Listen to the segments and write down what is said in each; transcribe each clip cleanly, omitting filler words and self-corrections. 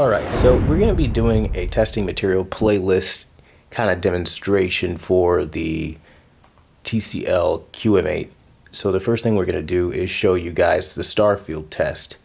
Alright, so we're going to be doing a testing material playlist kind of demonstration for the TCL QM8. So the first thing we're going to do is show you guys the star field test.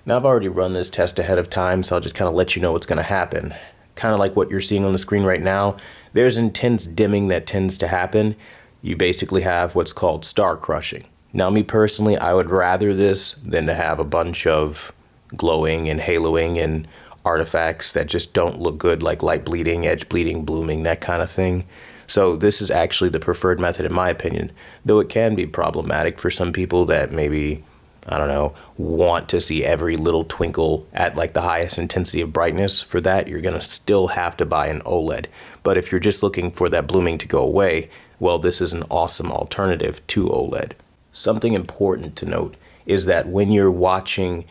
Now I've already run this test ahead of time, so I'll just kind of let you know what's going to happen. Kind of like what you're seeing on the screen right now, there's intense dimming that tends to happen. You basically have what's called star crushing. Now me personally, I would rather this than to have a bunch of glowing and haloing and artifacts that just don't look good, like light bleeding, edge bleeding, blooming, that kind of thing. So this is actually the preferred method in my opinion, though it can be problematic for some people that maybe, I don't know, want to see every little twinkle at like the highest intensity of brightness. For that, you're gonna still have to buy an OLED. But if you're just looking for that blooming to go away, well, this is an awesome alternative to OLED. Something important to note is that when you're watching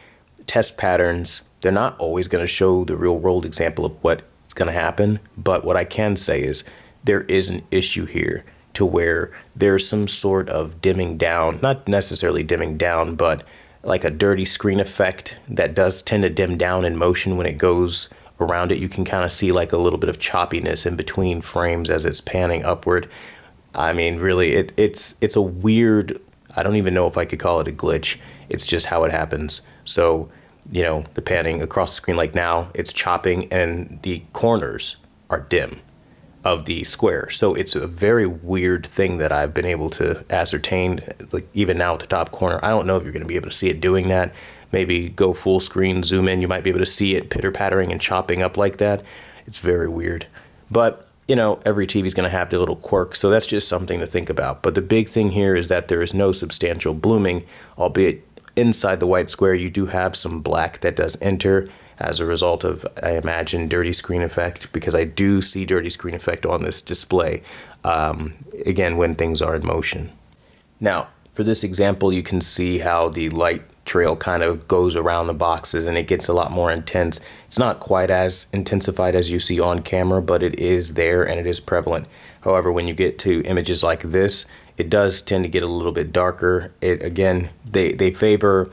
test patterns, they're not always going to show the real world example of what's going to happen. But what I can say is there is an issue here to where there's some sort of dimming down, not necessarily dimming down, but like a dirty screen effect that does tend to dim down in motion when it goes around it. You can kind of see like a little bit of choppiness in between frames as it's panning upward. I mean, really, it's a weird, I don't even know if I could call it a glitch. It's just how it happens. So, you know, the panning across the screen like now, it's chopping and the corners are dim of the square. So it's a very weird thing that I've been able to ascertain, like even now at the top corner. I don't know if you're going to be able to see it doing that. Maybe go full screen, zoom in, you might be able to see it pitter-pattering and chopping up like that. It's very weird. But, you know, every TV is going to have their little quirks, so that's just something to think about. But the big thing here is that there is no substantial blooming, albeit inside the white square you do have some black that does enter as a result of, I imagine, dirty screen effect, because I do see dirty screen effect on this display, again, when things are in motion. Now, for this example, you can see how the light trail kind of goes around the boxes and it gets a lot more intense. It's not quite as intensified as you see on camera, but it is there and it is prevalent. However, when you get to images like this, it does tend to get a little bit darker. Again, they favor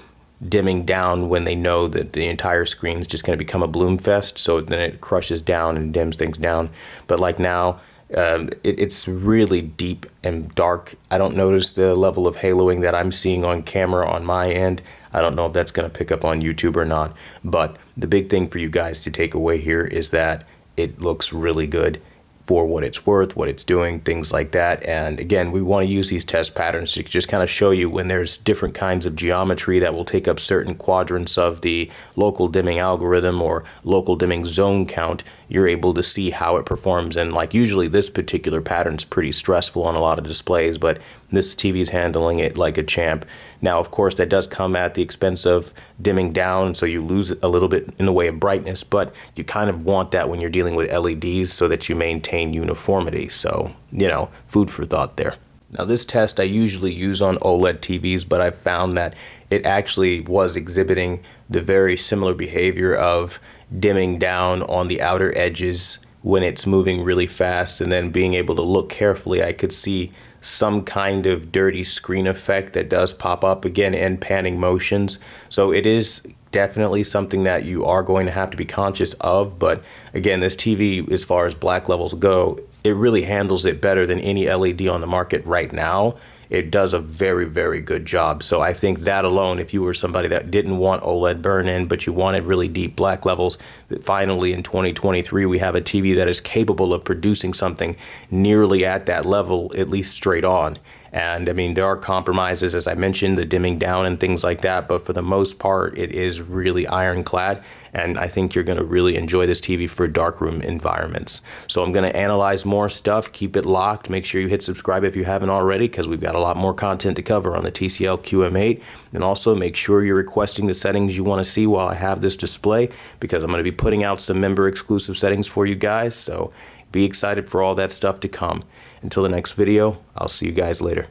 dimming down when they know that the entire screen is just going to become a bloom fest, so then it crushes down and dims things down. But like now, it's really deep and dark. I don't notice the level of haloing that I'm seeing on camera on my end. I don't know if that's going to pick up on YouTube or not, but the big thing for you guys to take away here is that it looks really good for what it's worth, what it's doing, things like that. And again, we want to use these test patterns to just kind of show you when there's different kinds of geometry that will take up certain quadrants of the local dimming algorithm or local dimming zone count, you're able to see how it performs. And like usually this particular pattern is pretty stressful on a lot of displays, but this TV is handling it like a champ. Now, of course, that does come at the expense of dimming down, so you lose a little bit in the way of brightness, but you kind of want that when you're dealing with LEDs so that you maintain uniformity. So, you know, food for thought there. Now, this test I usually use on OLED TVs, but I found that it actually was exhibiting the very similar behavior of dimming down on the outer edges when it's moving really fast, and then being able to look carefully, I could see some kind of dirty screen effect that does pop up again in panning motions. So it is definitely something that you are going to have to be conscious of. But again, this TV, as far as black levels go, it really handles it better than any LED on the market right now. It does a very, very good job. So I think that alone, if you were somebody that didn't want OLED burn-in, but you wanted really deep black levels, that finally in 2023, we have a TV that is capable of producing something nearly at that level, at least straight on. And I mean, there are compromises, as I mentioned, the dimming down and things like that, but for the most part, it is really ironclad. And I think you're going to really enjoy this TV for darkroom environments. So I'm going to analyze more stuff. Keep it locked. Make sure you hit subscribe if you haven't already, because we've got a lot more content to cover on the TCL QM8. And also make sure you're requesting the settings you want to see while I have this display, because I'm going to be putting out some member exclusive settings for you guys. So be excited for all that stuff to come. Until the next video, I'll see you guys later.